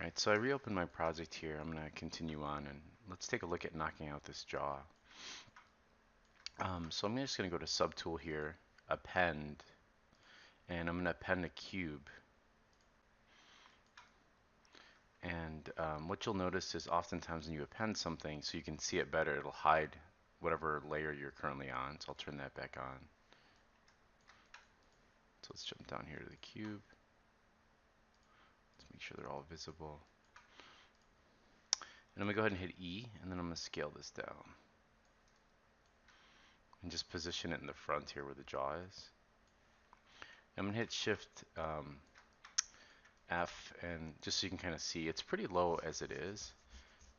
Alright, so I reopened my project here. I'm going to continue on and let's take a look at knocking out this jaw. So I'm just going to go to Subtool here, Append, and I'm going to append a cube. And what you'll notice is oftentimes when you append something, so you can see it better, it'll hide whatever layer you're currently on. So I'll turn that back on. So let's jump down here to the cube. Let's make sure they're all visible. And I'm going to go ahead and hit E, and then I'm going to scale this down. And just position it in the front here where the jaw is. I'm going to hit Shift F, and just so you can kind of see, it's pretty low as it is.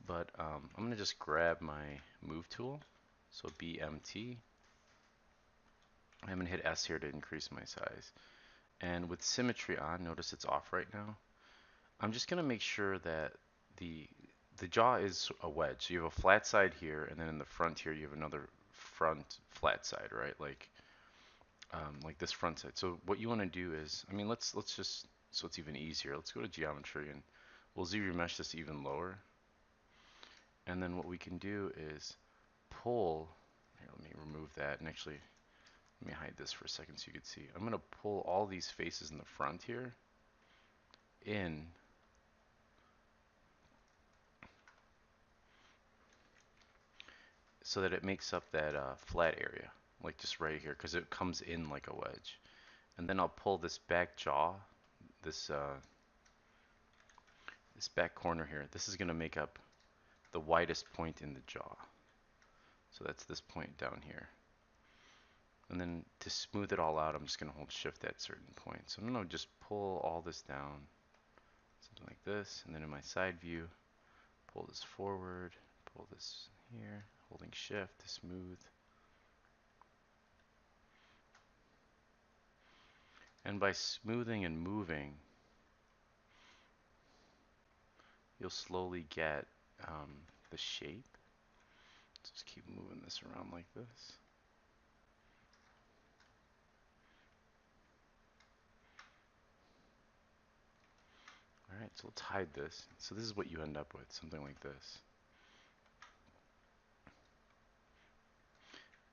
But I'm going to just grab my move tool, so BMT. I'm going to hit S here to increase my size. And with symmetry on, notice it's off right now. I'm just going to make sure that the jaw is a wedge. So you have a flat side here, and then in the front here you have another front flat side, right? Like this front side. So what you want to do is, I mean, let's just, so it's even easier. Let's go to geometry and we'll Z-remesh this even lower. And then what we can do is pull, here, let me remove that, and actually let me hide this for a second so you can see. I'm going to pull all these faces in the front here in, so that it makes up that flat area, like just right here, because it comes in like a wedge. And then I'll pull this back jaw, this this back corner here. This is going to make up the widest point in the jaw. So that's this point down here. And then to smooth it all out, I'm just going to hold shift at certain points. So I'm going to just pull all this down, something like this. And then in my side view, pull this forward, pull this here, holding shift to smooth. And by smoothing and moving, you'll slowly get the shape. Just keep moving this around like this. Alright, so let's hide this. So this is what you end up with, something like this.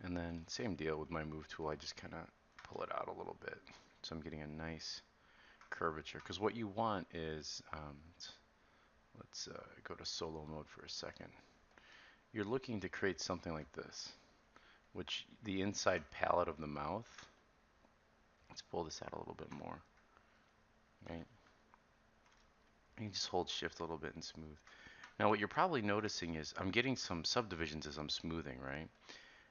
And then same deal with my move tool, I just kind of pull it out a little bit. So I'm getting a nice curvature. Because what you want is, let's go to solo mode for a second. You're looking to create something like this, which the inside palate of the mouth, let's pull this out a little bit more, right? And you just hold shift a little bit and smooth. Now what you're probably noticing is I'm getting some subdivisions as I'm smoothing, right?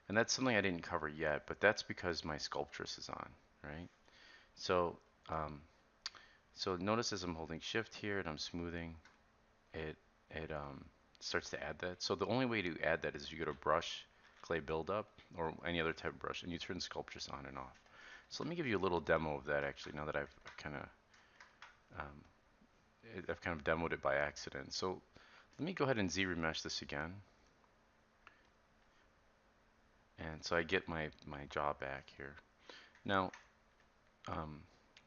And that's something I didn't cover yet, but that's because my Sculptris is on, right? So, so notice as I'm holding shift here and I'm smoothing, it starts to add that. So the only way to add that is you go to brush, clay buildup, or any other type of brush, and you turn Sculptris on and off. So let me give you a little demo of that actually, now that um, I've kind of demoed it by accident. So let me go ahead and Z-remesh this again. And so I get my jaw back here. Now,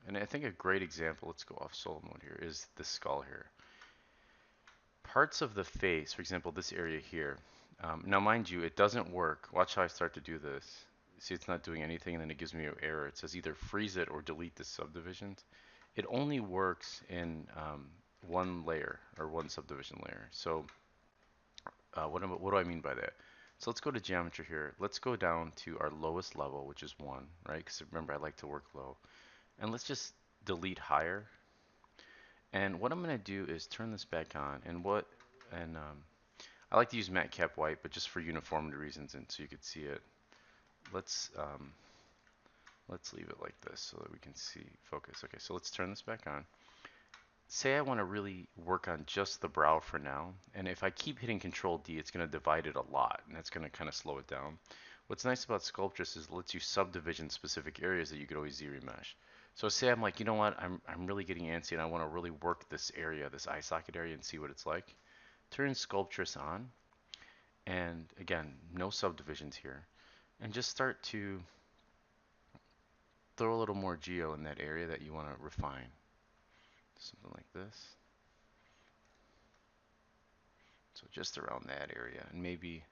and I think a great example, let's go off solo mode here, is the skull here. Parts of the face, for example, this area here. Now, mind you, it doesn't work. Watch how I start to do this. See, it's not doing anything, and then it gives me an error. It says either freeze it or delete the subdivisions. It only works in one layer or one subdivision layer. So what do I mean by that? So let's go to geometry here. Let's go down to our lowest level, which is 1, right? Because remember, I like to work low. And let's just delete higher. And what I'm going to do is turn this back on. And I like to use matte cap white, but just for uniformity reasons and so you could see it. Let's let's leave it like this so that we can see focus. Okay, so let's turn this back on. Say I want to really work on just the brow for now, and if I keep hitting Control D, it's going to divide it a lot, and that's going to kind of slow it down. What's nice about Sculptris is it lets you subdivision specific areas that you could always Z-remesh. So say I'm like, you know what, I'm really getting antsy and I want to really work this area, this eye socket area, and see what it's like. Turn Sculptris on, and again, no subdivisions here, and just start to throw a little more geo in that area that you want to refine. Something like this. So just around that area, and maybe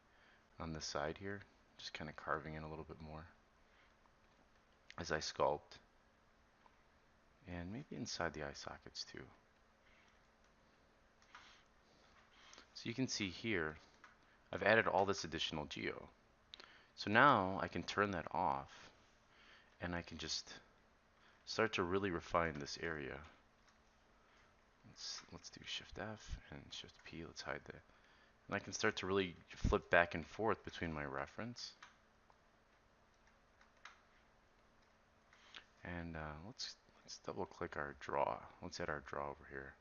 on the side here, just kind of carving in a little bit more as I sculpt, and maybe inside the eye sockets too. So you can see here, I've added all this additional geo. So now I can turn that off, and I can just start to really refine this area. Let's do Shift F and Shift P. Let's hide that. And I can start to really flip back and forth between my reference. And let's double click our draw. Let's add our draw over here,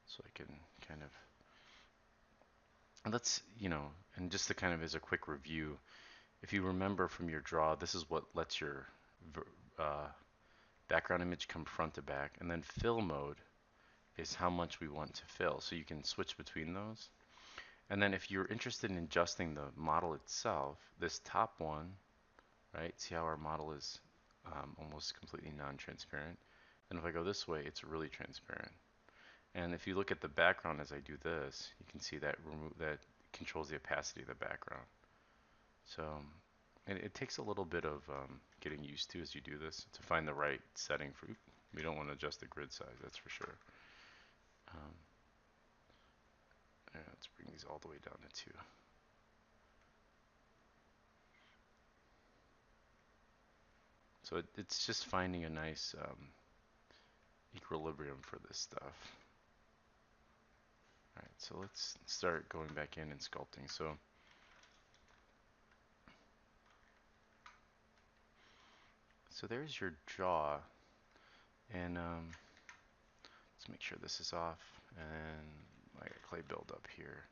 so I can kind of, and let's, and just to kind of as a quick review, if you remember from your draw, this is what lets your uh, background image come front to back, and then fill mode is how much we want to fill. So you can switch between those. And then if you're interested in adjusting the model itself, this top one, right? See how our model is almost completely non-transparent. And if I go this way, it's really transparent. And if you look at the background as I do this, you can see that that controls the opacity of the background. So it takes a little bit of getting used to as you do this to find the right setting for. We don't want to adjust the grid size, that's for sure. Yeah, let's bring these all the way down to 2. So it's just finding a nice equilibrium for this stuff. Alright, so let's start going back in and sculpting. So there's your jaw, and let's make sure this is off, and I got clay buildup here.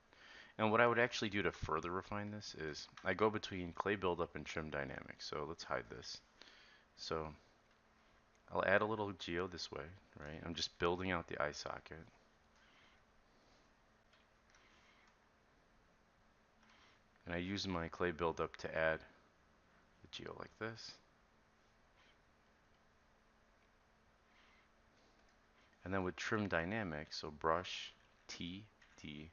And what I would actually do to further refine this is I go between clay buildup and trim dynamics. So let's hide this. So I'll add a little geo this way, right? I'm just building out the eye socket. And I use my clay buildup to add the geo like this. And then with trim dynamics, so brush, T, D,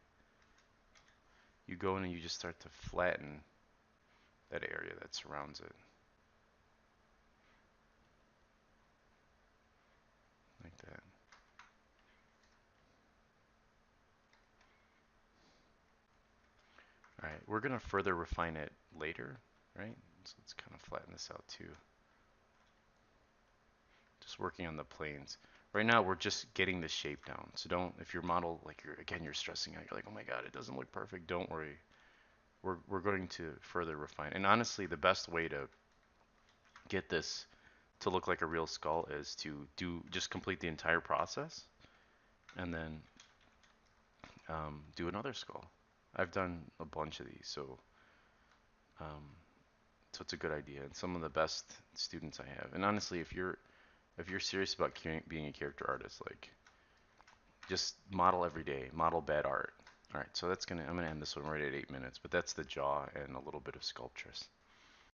you go in and you just start to flatten that area that surrounds it. Like that. Alright, we're going to further refine it later, right? So let's kind of flatten this out too. Just working on the planes. Right now we're just getting the shape down. So don't, if your model, like you're stressing out, you're like, oh my god, it doesn't look perfect, don't worry. We're going to further refine. And honestly, the best way to get this to look like a real skull is to just complete the entire process and then do another skull. I've done a bunch of these, so it's a good idea. And some of the best students I have. And honestly, if you're serious about being a character artist, like just model every day, model bad art. All right, so I'm gonna end this one right at 8 minutes, but that's the jaw and a little bit of sculptress.